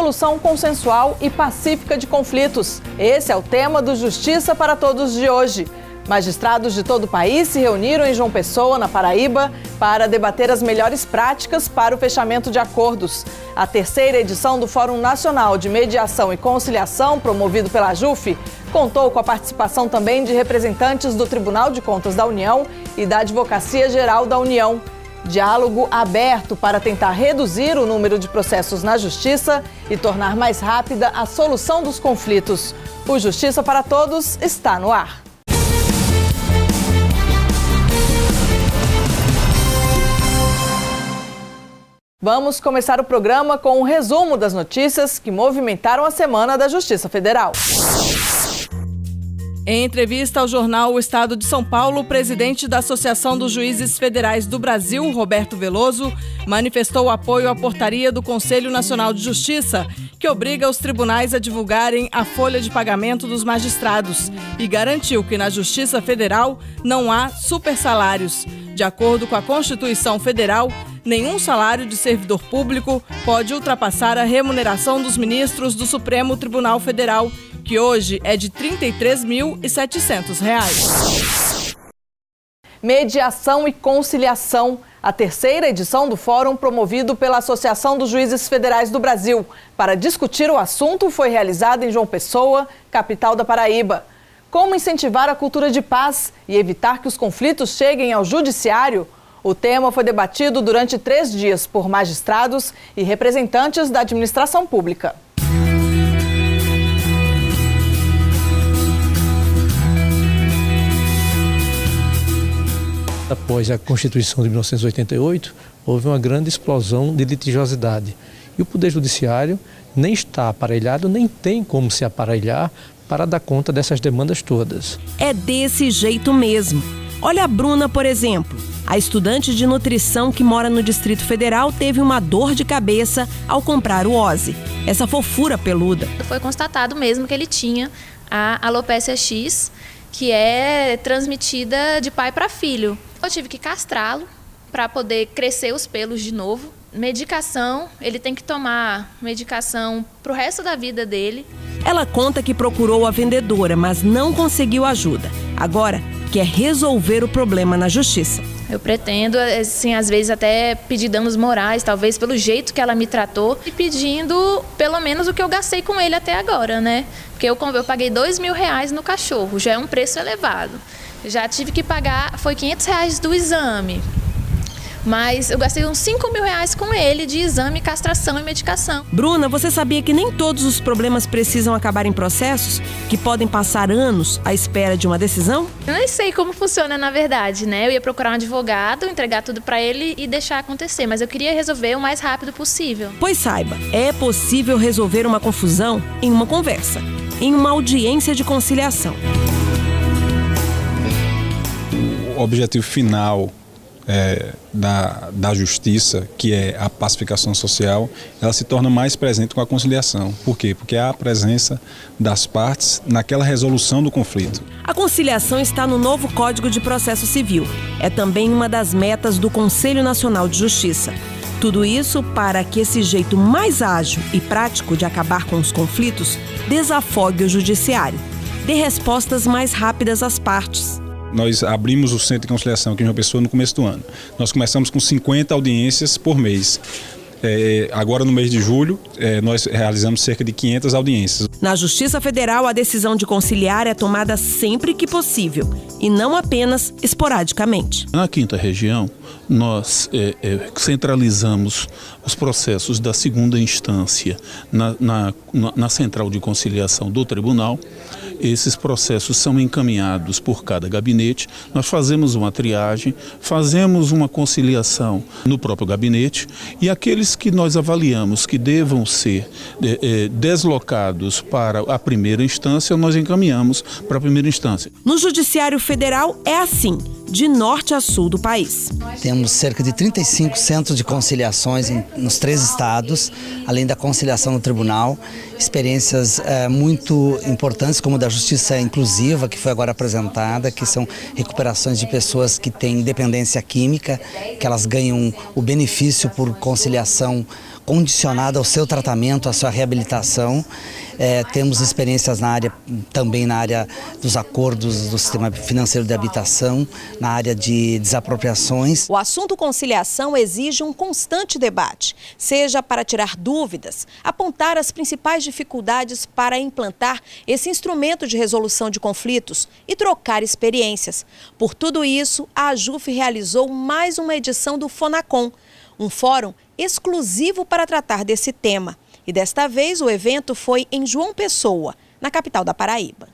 solução consensual e pacífica de conflitos. Esse é o tema do Justiça para Todos de hoje. Magistrados de todo o país se reuniram em João Pessoa, na Paraíba, para debater as melhores práticas para o fechamento de acordos. A terceira edição do Fórum Nacional de Mediação e Conciliação, promovido pela JUF, contou com a participação também de representantes do Tribunal de Contas da União e da Advocacia Geral da União. Diálogo aberto para tentar reduzir o número de processos na Justiça e tornar mais rápida a solução dos conflitos. O Justiça para Todos está no ar. Vamos começar o programa com um resumo das notícias que movimentaram a Semana da Justiça Federal. Em entrevista ao jornal O Estado de São Paulo, o presidente da Associação dos Juízes Federais do Brasil, Roberto Veloso, manifestou apoio à portaria do Conselho Nacional de Justiça, que obriga os tribunais a divulgarem a folha de pagamento dos magistrados e garantiu que na Justiça Federal não há supersalários. De acordo com a Constituição Federal, nenhum salário de servidor público pode ultrapassar a remuneração dos ministros do Supremo Tribunal Federal, que hoje é de R$ 33.700. Mediação e conciliação. A terceira edição do fórum promovido pela Associação dos Juízes Federais do Brasil para discutir o assunto foi realizada em João Pessoa, capital da Paraíba. Como incentivar a cultura de paz e evitar que os conflitos cheguem ao judiciário? O tema foi debatido durante 3 dias por magistrados e representantes da administração pública. Após a Constituição de 1988, houve uma grande explosão de litigiosidade. E o Poder Judiciário nem está aparelhado, nem tem como se aparelhar para dar conta dessas demandas todas. É desse jeito mesmo. Olha a Bruna, por exemplo. A estudante de nutrição que mora no Distrito Federal teve uma dor de cabeça ao comprar o Ozzy, essa fofura peluda. Foi constatado mesmo que ele tinha a alopécia X, que é transmitida de pai para filho. Eu tive que castrá-lo para poder crescer os pelos de novo. Medicação, ele tem que tomar medicação para o resto da vida dele. Ela conta que procurou a vendedora, mas não conseguiu ajuda. Agora, quer resolver o problema na justiça. Eu pretendo, assim, às vezes até pedir danos morais, talvez pelo jeito que ela me tratou, e pedindo pelo menos o que eu gastei com ele até agora, né? Porque eu paguei R$2.000 no cachorro, já é um preço elevado. Já tive que pagar, foi R$500 do exame. Mas eu gastei uns R$5.000 com ele de exame, castração e medicação. Bruna, você sabia que nem todos os problemas precisam acabar em processos? Que podem passar anos à espera de uma decisão? Eu nem sei como funciona na verdade, né? Eu ia procurar um advogado, entregar tudo para ele e deixar acontecer. Mas eu queria resolver o mais rápido possível. Pois saiba, é possível resolver uma confusão em uma conversa, em uma audiência de conciliação. O objetivo final da justiça, que é a pacificação social, ela se torna mais presente com a conciliação. Por quê? Porque há a presença das partes naquela resolução do conflito. A conciliação está no novo Código de Processo Civil. É também uma das metas do Conselho Nacional de Justiça. Tudo isso para que esse jeito mais ágil e prático de acabar com os conflitos desafogue o judiciário, dê respostas mais rápidas às partes. Nós abrimos o Centro de Conciliação aqui em João Pessoa no começo do ano. Nós começamos com 50 audiências por mês. Agora, no mês de julho, nós realizamos cerca de 500 audiências. Na Justiça Federal, a decisão de conciliar é tomada sempre que possível e não apenas esporadicamente. Na 5ª Região, nós centralizamos os processos da 2ª instância na Central de Conciliação do Tribunal. Esses processos são encaminhados por cada gabinete, nós fazemos uma triagem, fazemos uma conciliação no próprio gabinete e aqueles que nós avaliamos que devam ser deslocados para a 1ª instância, nós encaminhamos para a 1ª instância. No Judiciário Federal é assim, de norte a sul do país. Temos cerca de 35 centros de conciliações nos 3 estados, além da conciliação no tribunal, experiências muito importantes como da justiça inclusiva, que foi agora apresentada, que são recuperações de pessoas que têm dependência química, que elas ganham o benefício por conciliação condicionada ao seu tratamento, à sua reabilitação. Temos experiências também na área dos acordos do sistema financeiro de habitação, na área de desapropriações. O assunto conciliação exige um constante debate, seja para tirar dúvidas, apontar as principais dificuldades para implantar esse instrumento de resolução de conflitos e trocar experiências. Por tudo isso, a AJUF realizou mais uma edição do FONACOM, um fórum exclusivo para tratar desse tema. E desta vez o evento foi em João Pessoa, na capital da Paraíba.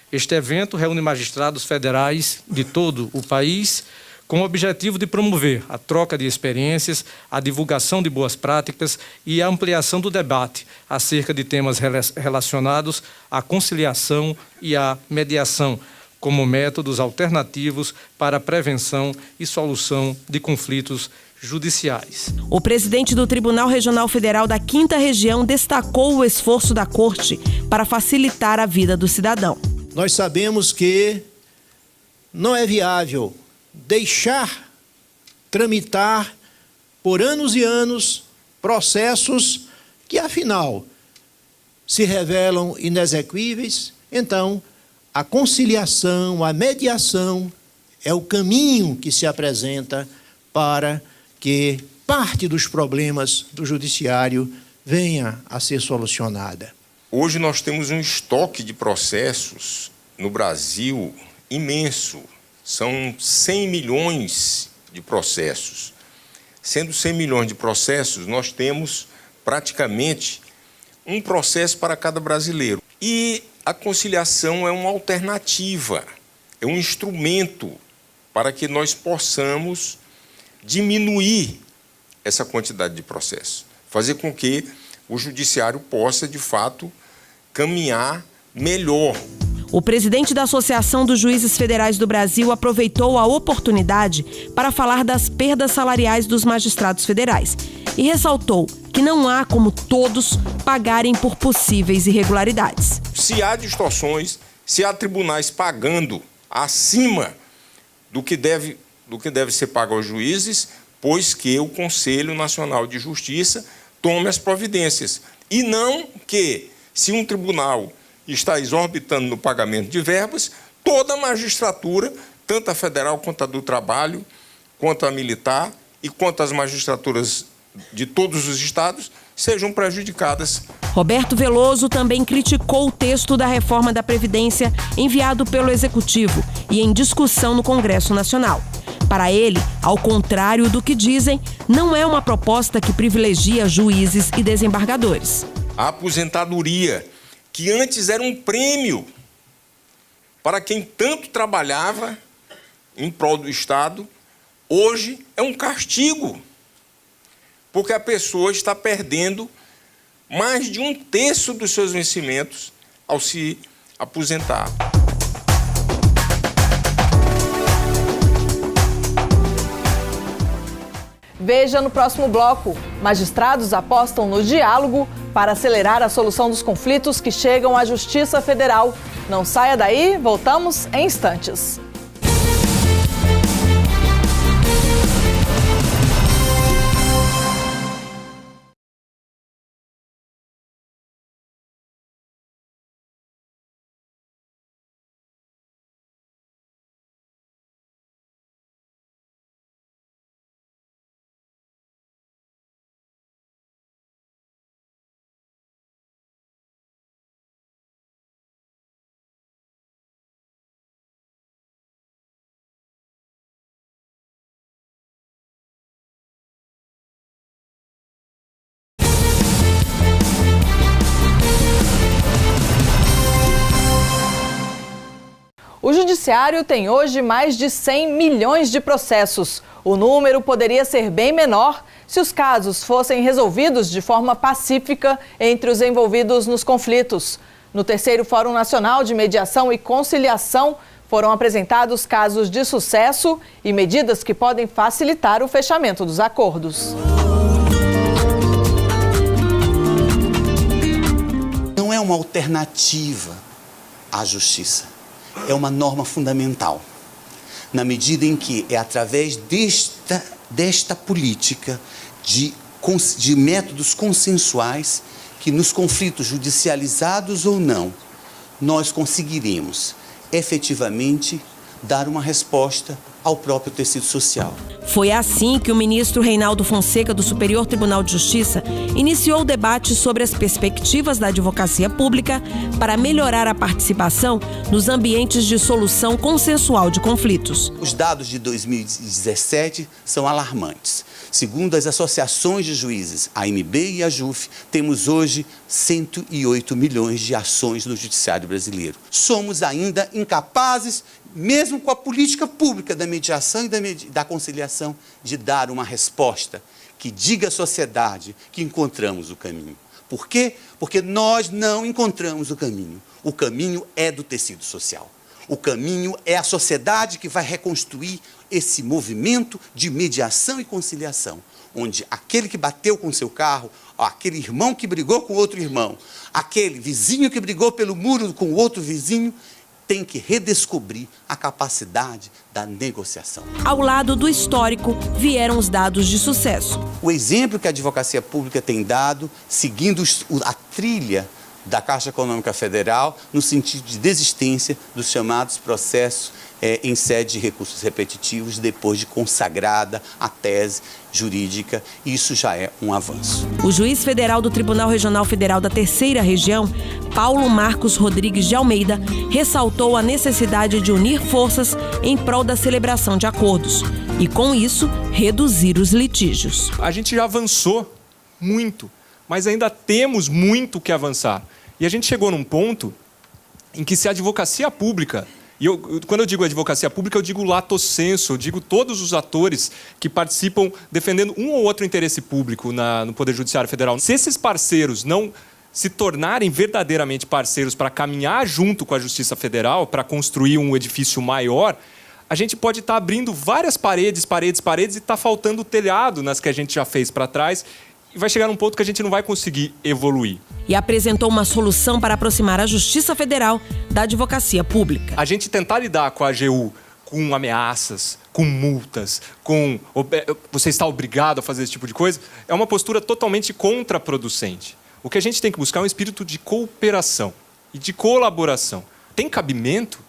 Este evento reúne magistrados federais de todo o país com o objetivo de promover a troca de experiências, a divulgação de boas práticas e a ampliação do debate acerca de temas relacionados à conciliação e à mediação, como métodos alternativos para a prevenção e solução de conflitos judiciais. O presidente do Tribunal Regional Federal da 5ª Região destacou o esforço da Corte para facilitar a vida do cidadão. Nós sabemos que não é viável deixar tramitar por anos e anos processos que, afinal, se revelam inexequíveis. Então, a conciliação, a mediação é o caminho que se apresenta para que parte dos problemas do judiciário venha a ser solucionada. Hoje nós temos um estoque de processos no Brasil imenso. São 100 milhões de processos. Sendo 100 milhões de processos, nós temos praticamente um processo para cada brasileiro. E a conciliação é uma alternativa, é um instrumento para que nós possamos diminuir essa quantidade de processos, fazer com que o judiciário possa, de fato, caminhar melhor. O presidente da Associação dos Juízes Federais do Brasil aproveitou a oportunidade para falar das perdas salariais dos magistrados federais e ressaltou que não há como todos pagarem por possíveis irregularidades. Se há distorções, se há tribunais pagando acima do que deve ser pago aos juízes, pois que o Conselho Nacional de Justiça tome as providências. E não que, se um tribunal está exorbitando no pagamento de verbas, toda a magistratura, tanto a federal quanto a do trabalho, quanto a militar e quanto as magistraturas de todos os estados, sejam prejudicadas. Roberto Veloso também criticou o texto da reforma da Previdência enviado pelo Executivo e em discussão no Congresso Nacional. Para ele, ao contrário do que dizem, não é uma proposta que privilegia juízes e desembargadores. A aposentadoria, que antes era um prêmio para quem tanto trabalhava em prol do Estado, hoje é um castigo, porque a pessoa está perdendo mais de 1/3 dos seus vencimentos ao se aposentar. Veja no próximo bloco. Magistrados apostam no diálogo para acelerar a solução dos conflitos que chegam à Justiça Federal. Não saia daí, voltamos em instantes. O Judiciário tem hoje mais de 100 milhões de processos. O número poderia ser bem menor se os casos fossem resolvidos de forma pacífica entre os envolvidos nos conflitos. No terceiro Fórum Nacional de Mediação e Conciliação, foram apresentados casos de sucesso e medidas que podem facilitar o fechamento dos acordos. Não é uma alternativa à justiça. É uma norma fundamental, na medida em que é através desta política de de métodos consensuais que nos conflitos judicializados ou não, nós conseguiremos efetivamente dar uma resposta ao próprio tecido social. Foi assim que o ministro Reinaldo Fonseca, do Superior Tribunal de Justiça, iniciou o debate sobre as perspectivas da advocacia pública para melhorar a participação nos ambientes de solução consensual de conflitos. Os dados de 2017 são alarmantes. Segundo as associações de juízes, a AMB e a JUF, temos hoje 108 milhões de ações no judiciário brasileiro. Somos ainda incapazes, mesmo com a política pública da mediação e da conciliação, de dar uma resposta que diga à sociedade que encontramos o caminho. Por quê? Porque nós não encontramos o caminho. O caminho é do tecido social. O caminho é a sociedade que vai reconstruir esse movimento de mediação e conciliação, onde aquele que bateu com seu carro, aquele irmão que brigou com outro irmão, aquele vizinho que brigou pelo muro com outro vizinho, tem que redescobrir a capacidade da negociação. Ao lado do histórico, vieram os dados de sucesso. O exemplo que a advocacia pública tem dado, seguindo a trilha da Caixa Econômica Federal, no sentido de desistência dos chamados processos em sede de recursos repetitivos, depois de consagrada a tese jurídica, isso já é um avanço. O juiz federal do Tribunal Regional Federal da Terceira Região, Paulo Marcos Rodrigues de Almeida, ressaltou a necessidade de unir forças em prol da celebração de acordos e, com isso, reduzir os litígios. A gente já avançou muito, mas ainda temos muito que avançar. E a gente chegou num ponto em que, se a advocacia pública, e quando eu digo advocacia pública, eu digo lato sensu, eu digo todos os atores que participam defendendo um ou outro interesse público no Poder Judiciário Federal. Se esses parceiros não se tornarem verdadeiramente parceiros para caminhar junto com a Justiça Federal, para construir um edifício maior, a gente pode estar abrindo várias paredes e está faltando o telhado nas que a gente já fez para trás. E vai chegar num ponto que a gente não vai conseguir evoluir. E apresentou uma solução para aproximar a Justiça Federal da advocacia pública. A gente tentar lidar com a AGU com ameaças, com multas, com você está obrigado a fazer esse tipo de coisa, é uma postura totalmente contraproducente. O que a gente tem que buscar é um espírito de cooperação e de colaboração. Tem cabimento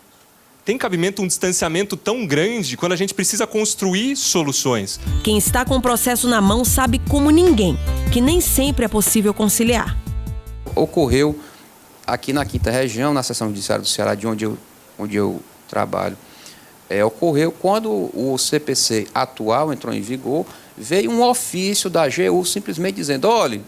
um distanciamento tão grande quando a gente precisa construir soluções. Quem está com o processo na mão sabe como ninguém que nem sempre é possível conciliar. Ocorreu aqui na 5ª Região, na seção judiciária do Ceará, de onde eu trabalho, ocorreu quando o CPC atual entrou em vigor, veio um ofício da AGU simplesmente dizendo: olha,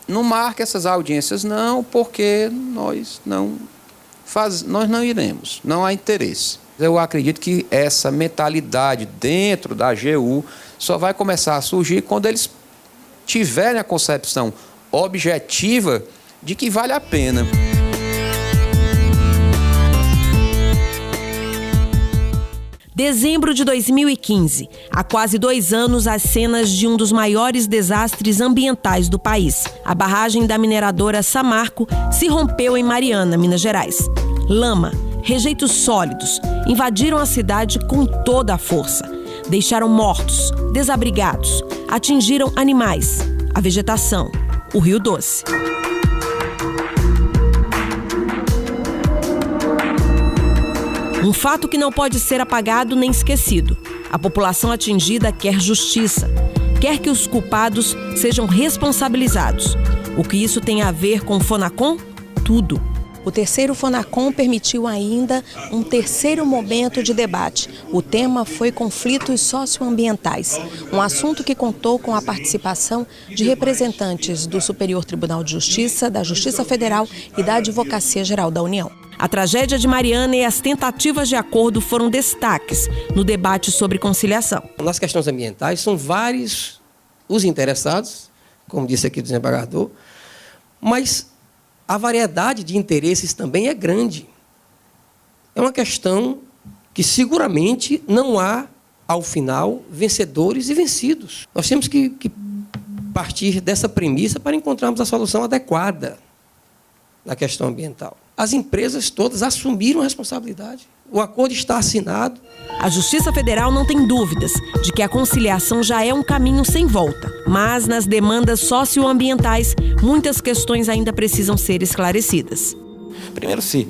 não marque essas audiências não, porque nós não iremos, não há interesse. Eu acredito que essa mentalidade dentro da AGU só vai começar a surgir quando eles tiverem a concepção objetiva de que vale a pena. Dezembro de 2015. Há quase 2 anos, as cenas de um dos maiores desastres ambientais do país. A barragem da mineradora Samarco se rompeu em Mariana, Minas Gerais. Lama, rejeitos sólidos, invadiram a cidade com toda a força. Deixaram mortos, desabrigados, atingiram animais, a vegetação, o Rio Doce. Um fato que não pode ser apagado nem esquecido. A população atingida quer justiça, quer que os culpados sejam responsabilizados. O que isso tem a ver com o Fonacom? Tudo. O terceiro Fonacom permitiu ainda um terceiro momento de debate. O tema foi conflitos socioambientais, um assunto que contou com a participação de representantes do Superior Tribunal de Justiça, da Justiça Federal e da Advocacia Geral da União. A tragédia de Mariana e as tentativas de acordo foram destaques no debate sobre conciliação. Nas questões ambientais, são vários os interessados, como disse aqui o desembargador, mas a variedade de interesses também é grande. É uma questão que seguramente não há, ao final, vencedores e vencidos. Nós temos que partir dessa premissa para encontrarmos a solução adequada. na questão ambiental. As empresas todas assumiram a responsabilidade. O acordo está assinado. A Justiça Federal não tem dúvidas de que a conciliação já é um caminho sem volta. Mas nas demandas socioambientais, muitas questões ainda precisam ser esclarecidas. Primeiro se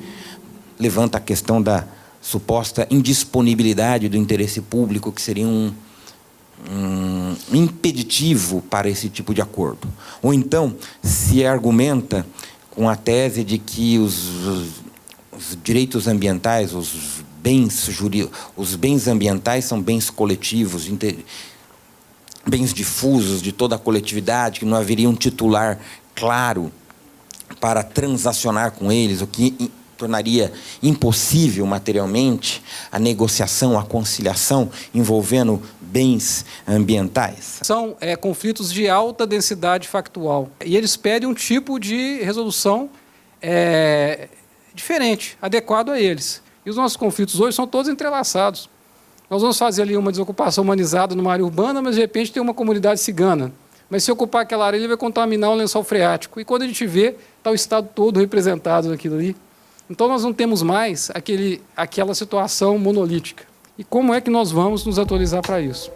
levanta a questão da suposta indisponibilidade do interesse público, que seria um impeditivo para esse tipo de acordo. Ou então se argumenta com a tese de que os direitos ambientais, os bens ambientais são bens coletivos, bens difusos de toda a coletividade, que não haveria um titular claro para transacionar com eles, o que tornaria impossível materialmente a negociação, a conciliação envolvendo bens ambientais. São conflitos de alta densidade factual e eles pedem um tipo de resolução diferente, adequado a eles. E os nossos conflitos hoje são todos entrelaçados. Nós vamos fazer ali uma desocupação humanizada numa área urbana, mas de repente tem uma comunidade cigana. Mas se ocupar aquela área, ele vai contaminar o lençol freático. E quando a gente vê, está o estado todo representado naquilo ali. Então nós não temos mais aquela situação monolítica. E como é que nós vamos nos atualizar para isso?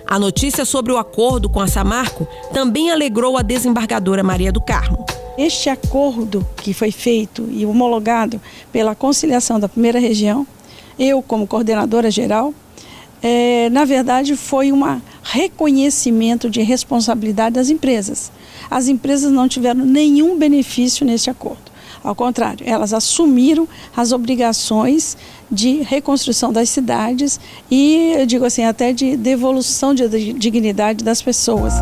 A notícia sobre o acordo com a Samarco também alegrou a desembargadora Maria do Carmo. Este acordo que foi feito e homologado pela conciliação da primeira região, eu como coordenadora geral, na verdade foi um reconhecimento de responsabilidade das empresas. As empresas não tiveram nenhum benefício neste acordo. Ao contrário, elas assumiram as obrigações de reconstrução das cidades e, eu digo assim, até de devolução de dignidade das pessoas.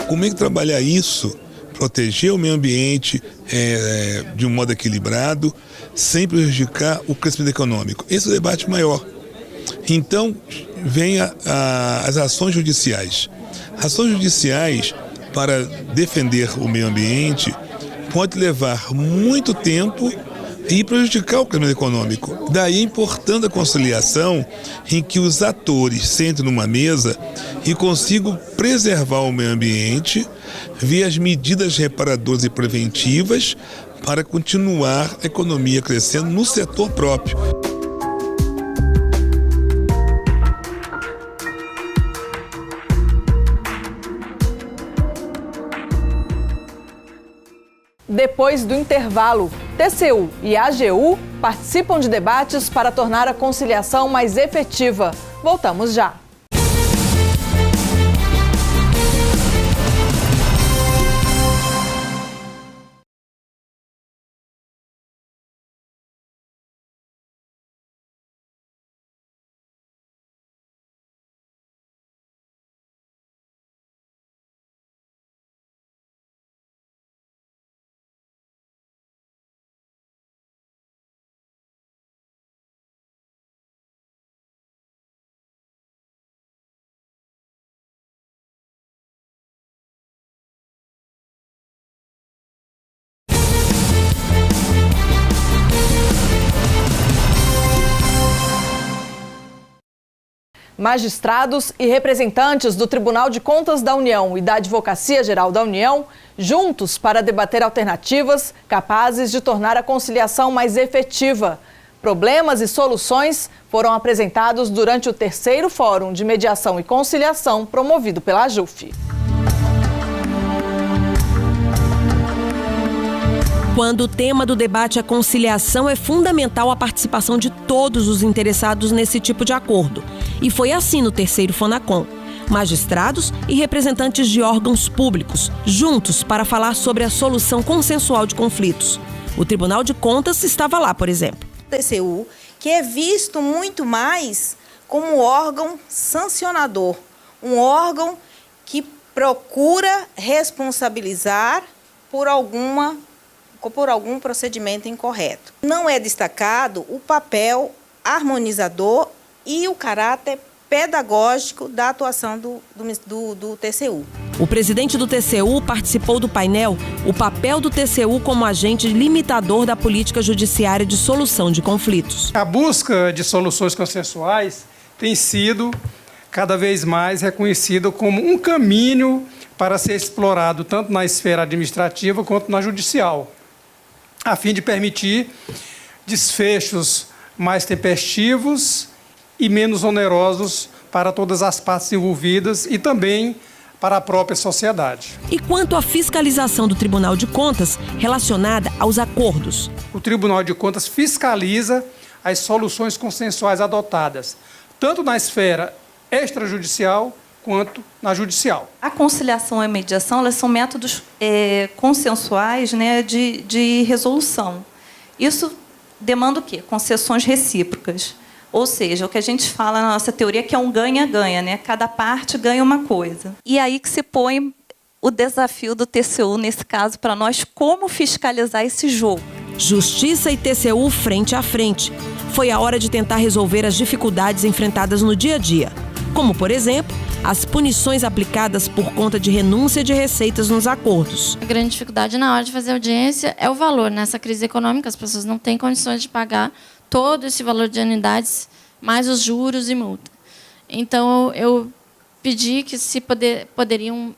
Como é que trabalhar isso, proteger o meio ambiente de um modo equilibrado, sem prejudicar o crescimento econômico? Esse é o debate maior. Então, vem as ações judiciais. Ações judiciais para defender o meio ambiente pode levar muito tempo e prejudicar o crescimento econômico. Daí a importância da conciliação em que os atores sentem numa mesa e consigam preservar o meio ambiente via as medidas reparadoras e preventivas para continuar a economia crescendo no setor próprio. Depois do intervalo, TCU e AGU participam de debates para tornar a conciliação mais efetiva. Voltamos já. Magistrados e representantes do Tribunal de Contas da União e da Advocacia Geral da União, juntos para debater alternativas capazes de tornar a conciliação mais efetiva. Problemas e soluções foram apresentados durante o 3º Fórum de Mediação e Conciliação promovido pela AJUF. Quando o tema do debate é conciliação, é fundamental a participação de todos os interessados nesse tipo de acordo. E foi assim no 3º Fonacom. Magistrados e representantes de órgãos públicos, juntos para falar sobre a solução consensual de conflitos. O Tribunal de Contas estava lá, por exemplo. O TCU, que é visto muito mais como órgão sancionador, um órgão que procura responsabilizar por algum procedimento incorreto. Não é destacado o papel harmonizador e o caráter pedagógico da atuação do TCU. O presidente do TCU participou do painel O papel do TCU como agente limitador da política judiciária de solução de conflitos. A busca de soluções consensuais tem sido cada vez mais reconhecido como um caminho para ser explorado tanto na esfera administrativa quanto na judicial, a fim de permitir desfechos mais tempestivos e menos onerosos para todas as partes envolvidas e também para a própria sociedade. E quanto à fiscalização do Tribunal de Contas relacionada aos acordos? O Tribunal de Contas fiscaliza as soluções consensuais adotadas, tanto na esfera extrajudicial quanto na judicial. A conciliação e a mediação, elas são métodos consensuais, né, de resolução. Isso demanda o quê? Concessões recíprocas. Ou seja, o que a gente fala na nossa teoria que é um ganha-ganha, né? Cada parte ganha uma coisa. E aí que se põe o desafio do TCU, nesse caso, para nós, como fiscalizar esse jogo. Justiça e TCU frente a frente. Foi a hora de tentar resolver as dificuldades enfrentadas no dia a dia. Como, por exemplo, as punições aplicadas por conta de renúncia de receitas nos acordos. A grande dificuldade na hora de fazer audiência é o valor. Nessa crise econômica, as pessoas não têm condições de pagar todo esse valor de anuidades, mais os juros e multa. Então, eu pedi que se poderiam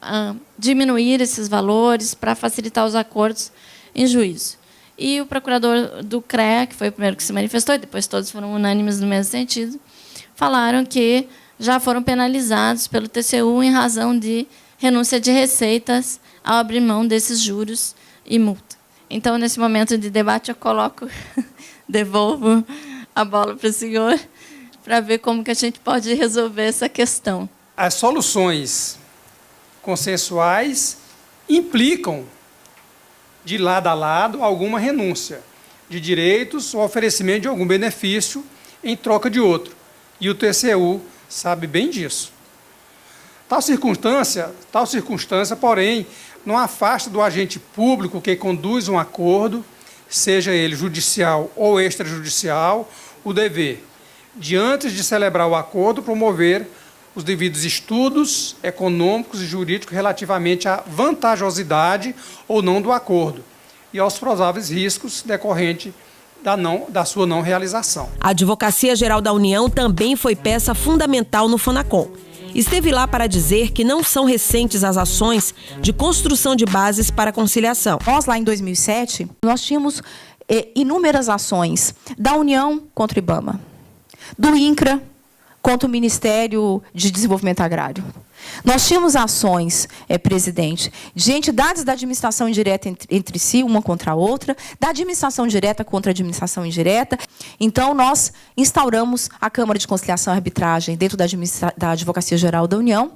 diminuir esses valores para facilitar os acordos em juízo. E o procurador do CREA, que foi o primeiro que se manifestou, e depois todos foram unânimes no mesmo sentido, falaram que já foram penalizados pelo TCU em razão de renúncia de receitas ao abrir mão desses juros e multa. Então, nesse momento de debate, eu devolvo a bola para o senhor para ver como que a gente pode resolver essa questão. As soluções consensuais implicam, de lado a lado, alguma renúncia de direitos ou oferecimento de algum benefício em troca de outro. E o TCU sabe bem disso. Tal circunstância, porém, não afasta do agente público que conduz um acordo, seja ele judicial ou extrajudicial, o dever de, antes de celebrar o acordo, promover os devidos estudos econômicos e jurídicos relativamente à vantajosidade ou não do acordo e aos prováveis riscos decorrentes da sua não realização. A Advocacia Geral da União também foi peça fundamental no Fonacom. Esteve lá para dizer que não são recentes as ações de construção de bases para a conciliação. Nós, lá em 2007, nós tínhamos inúmeras ações da União contra o IBAMA, do INCRA contra o Ministério de Desenvolvimento Agrário. Nós tínhamos ações, presidente, de entidades da administração indireta entre si, uma contra a outra, da administração direta contra a administração indireta. Então, nós instauramos a Câmara de Conciliação e Arbitragem dentro da Advocacia Geral da União,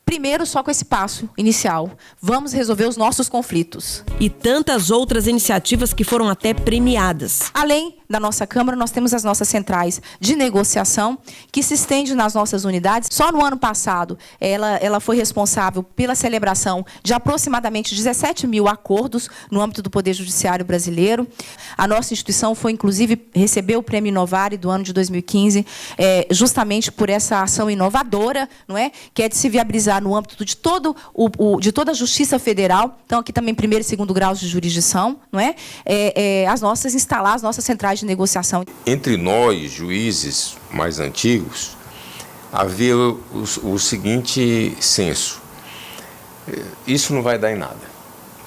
primeiro só com esse passo inicial. Vamos resolver os nossos conflitos. E tantas outras iniciativas que foram até premiadas. Além da nossa Câmara, nós temos as nossas centrais de negociação, que se estende nas nossas unidades. Só no ano passado, ela foi responsável pela celebração de aproximadamente 17 mil acordos no âmbito do Poder Judiciário brasileiro. A nossa instituição foi, inclusive, recebeu o Prêmio Inovare do ano de 2015, justamente por essa ação inovadora, não é? Que é de se viabilizar no âmbito de toda a Justiça Federal. Então, aqui também, primeiro e segundo graus de jurisdição, não é? Instalar as nossas centrais de negociação. Entre nós, juízes mais antigos, havia o seguinte senso: isso não vai dar em nada,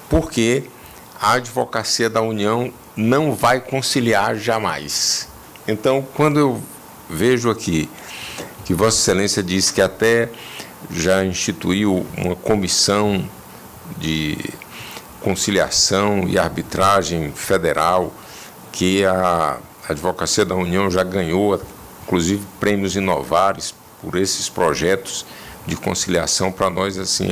porque a Advocacia da União não vai conciliar jamais. Então, quando eu vejo aqui que Vossa Excelência diz que até já instituiu uma comissão de conciliação e arbitragem federal, que a Advocacia da União já ganhou, inclusive, prêmios Inovares por esses projetos de conciliação, para nós assim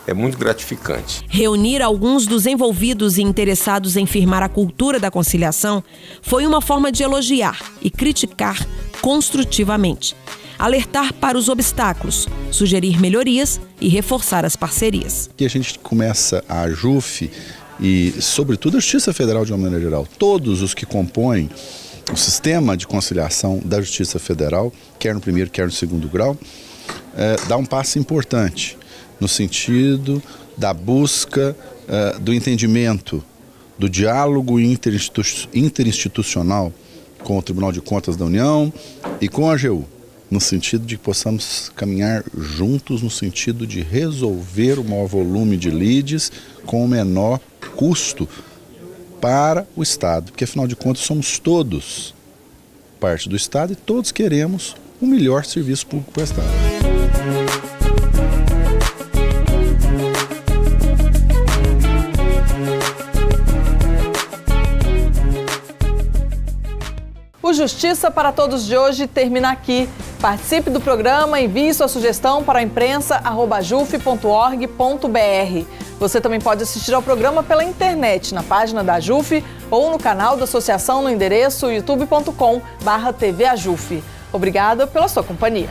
é muito gratificante. Reunir alguns dos envolvidos e interessados em firmar a cultura da conciliação foi uma forma de elogiar e criticar construtivamente, alertar para os obstáculos, sugerir melhorias e reforçar as parcerias. E a gente começa a AJUF e, sobretudo, a Justiça Federal de uma maneira geral, todos os que compõem o sistema de conciliação da Justiça Federal, quer no primeiro, quer no segundo grau, dá um passo importante no sentido da busca do entendimento, do diálogo interinstitucional com o Tribunal de Contas da União e com a AGU. no sentido de que possamos caminhar juntos no sentido de resolver o maior volume de leads com o menor custo para o Estado, porque afinal de contas somos todos parte do Estado e todos queremos o melhor serviço público para o Estado. O Justiça para Todos de hoje termina aqui. Participe do programa, envie sua sugestão para a imprensa@juf.org.br. Você também pode assistir ao programa pela internet, na página da AJUF ou no canal da associação no endereço youtube.com/tvajuf. Obrigada pela sua companhia.